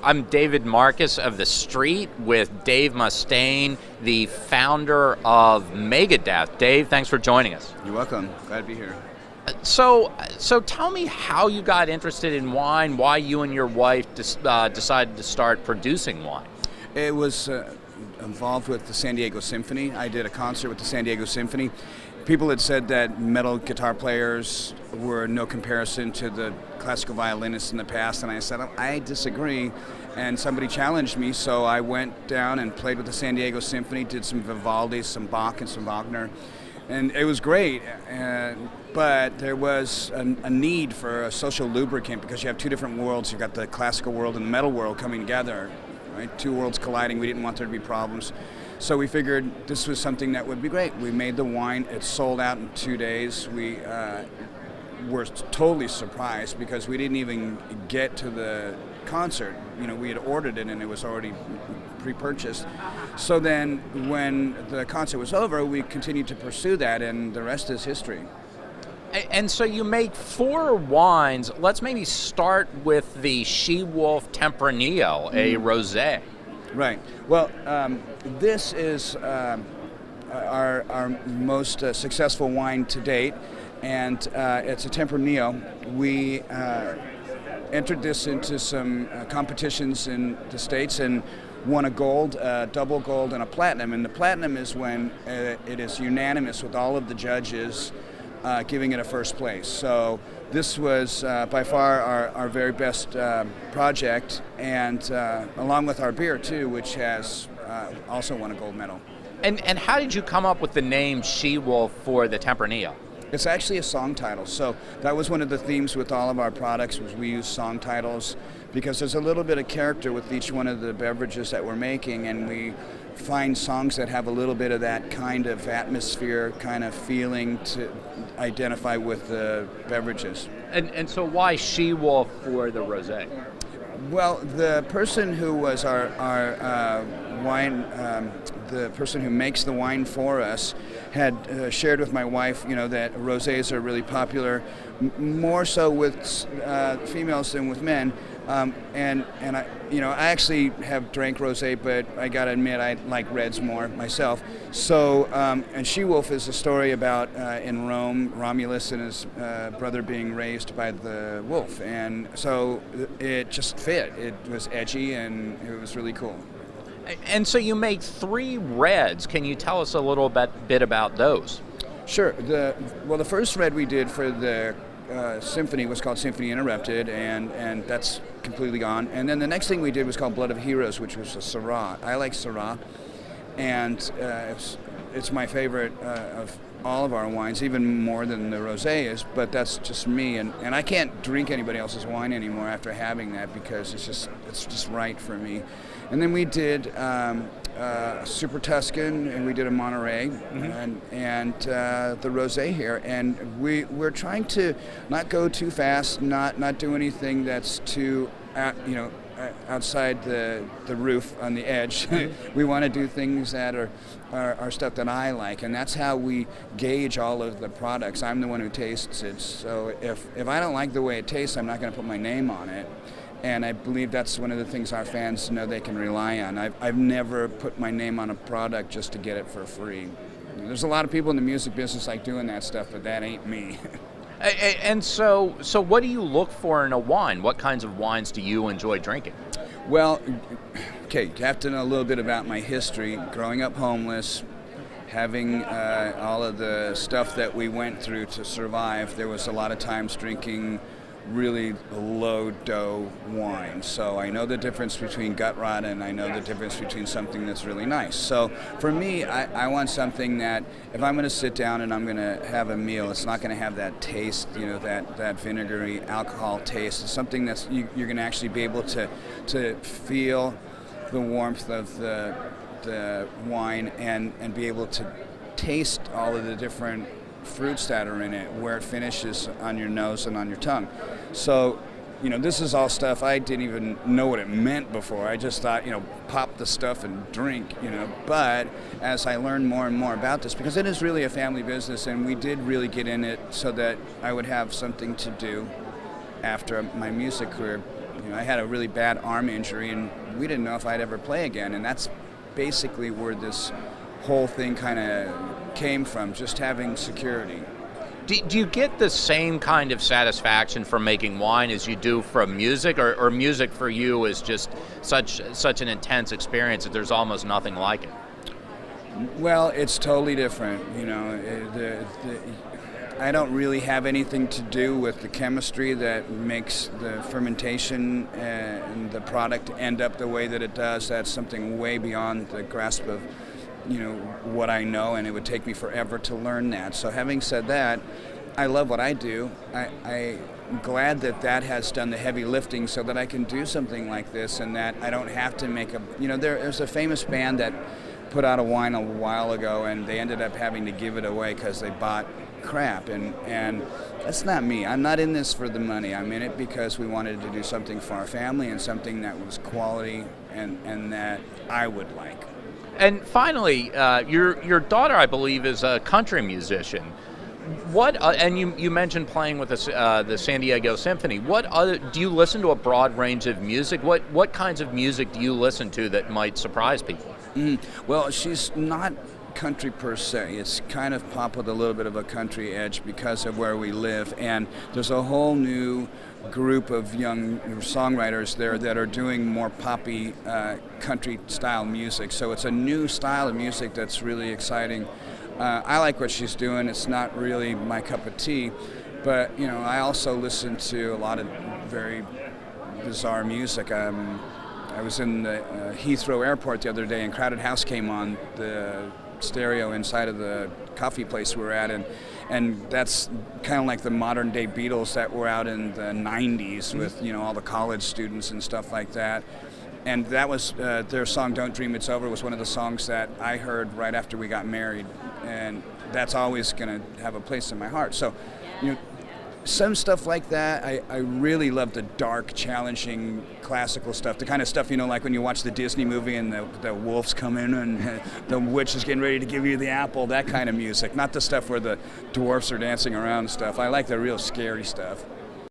I'm David Marcus of The Street with Dave Mustaine, the founder of Megadeth. Dave, thanks for joining us. You're welcome. Glad to be here. So tell me how you got interested in wine, why you and your wife decided to start producing wine. It was involved with the San Diego Symphony. I did a concert with the San Diego Symphony. People had said that metal guitar players were no comparison to the classical violinists in the past, and I said, I disagree. And somebody challenged me, so I went down and played with the San Diego Symphony, did some Vivaldi, some Bach, and some Wagner. And it was great, but there was a need for a social lubricant because you have two different worlds. You've got the classical world and the metal world coming together, right? Two worlds colliding. We didn't want there to be problems. So we figured this was something that would be great. We made the wine. It sold out in 2 days. We were totally surprised because we didn't even get to the concert. You know, we had ordered it and it was already pre-purchased. So then when the concert was over, we continued to pursue that, and the rest is history. And so you make 4 wines. Let's maybe start with the She-Wolf Tempranillo, a rosé. Right. Well, this is our most successful wine to date, and it's a Tempranillo. We entered this into some competitions in the States and won a gold, double gold, and a platinum. And the platinum is when it is unanimous with all of the judges giving it a first place. So this was by far our very best project, and along with our beer too, which has also won a gold medal. And how did you come up with the name She-Wolf for the Tempranillo? It's actually a song title. So that was one of the themes with all of our products, was we use song titles because there's a little bit of character with each one of the beverages that we're making, and we find songs that have a little bit of that kind of atmosphere, kind of feeling to identify with the beverages. And so why She-Wolf for the rosé? Well, the person who was our wine, the person who makes the wine for us, had shared with my wife, that rosés are really popular, more so with females than with men. And I actually have drank rosé, but I gotta admit I like reds more myself. So, and She-Wolf is a story about in Rome, Romulus and his brother being raised by the wolf, and so it just fit. It was edgy and it was really cool. And so you make 3 reds. Can you tell us a little bit about those? Sure. The first red we did for the symphony was called Symphony Interrupted, and that's completely gone. And then the next thing we did was called Blood of Heroes, which was a Syrah. I like Syrah, and it's my favorite of all of our wines, even more than the rosé is, but that's just me. And I can't drink anybody else's wine anymore after having that because it's just right for me. And then we did Super Tuscan, and we did a Monterey, and the rosé here. And we're trying to not go too fast, not do anything that's too, outside the roof on the edge. We want to do things that are stuff that I like, and that's how we gauge all of the products. I'm the one who tastes it, so if I don't like the way it tastes, I'm not going to put my name on it. And I believe that's one of the things our fans know they can rely on. I've never put my name on a product just to get it for free. There's a lot of people in the music business like doing that stuff, but that ain't me. And so what do you look for in a wine? What kinds of wines do you enjoy drinking? Well, okay, you have to know a little bit about my history. Growing up homeless, having all of the stuff that we went through to survive, there was a lot of times drinking really low dough wine. So I know the difference between gut rot and I know the difference between something that's really nice. So for me, I want something that if I'm going to sit down and I'm going to have a meal, it's not going to have that taste, that vinegary alcohol taste. It's something that's you're going to actually be able to feel the warmth of the wine and be able to taste all of the different fruits that are in it, where it finishes on your nose and on your tongue. So, this is all stuff I didn't even know what it meant before. I just thought, pop the stuff and drink, But as I learned more and more about this, because it is really a family business, and we did really get in it so that I would have something to do after my music career. I had a really bad arm injury, and we didn't know if I'd ever play again. And that's basically where this whole thing kind of came from, just having security. Do you get the same kind of satisfaction from making wine as you do from music, or music for you is just such an intense experience that there's almost nothing like it? Well, it's totally different. I don't really have anything to do with the chemistry that makes the fermentation and the product end up the way that it does. That's something way beyond the grasp of what I know, and it would take me forever to learn that. So having said that, I love what I do. I'm glad that has done the heavy lifting so that I can do something like this, and that I don't have to make there's a famous band that put out a wine a while ago, and they ended up having to give it away because they bought crap, and that's not me. I'm not in this for the money. I'm in it because we wanted to do something for our family and something that was quality and that I would like. And finally, your daughter, I believe, is a country musician. What and you mentioned playing with the San Diego Symphony. What other do you listen to? A broad range of music. What kinds of music do you listen to that might surprise people? Well, she's not country per se. It's kind of pop with a little bit of a country edge because of where we live, and there's a whole new group of young songwriters there that are doing more poppy country style music. So it's a new style of music that's really exciting. I like what she's doing. It's not really my cup of tea, but I also listen to a lot of very bizarre music. I was in the Heathrow Airport the other day, and Crowded House came on the stereo inside of the coffee place we were at, and that's kind of like the modern day Beatles that were out in the 90s with all the college students and stuff like that. And that was their song "Don't Dream It's Over" was one of the songs that I heard right after we got married, and that's always going to have a place in my heart. So some stuff like that. I really love the dark, challenging, classical stuff. The kind of stuff, like when you watch the Disney movie and the wolves come in and the witch is getting ready to give you the apple, that kind of music. Not the stuff where the dwarfs are dancing around and stuff. I like the real scary stuff.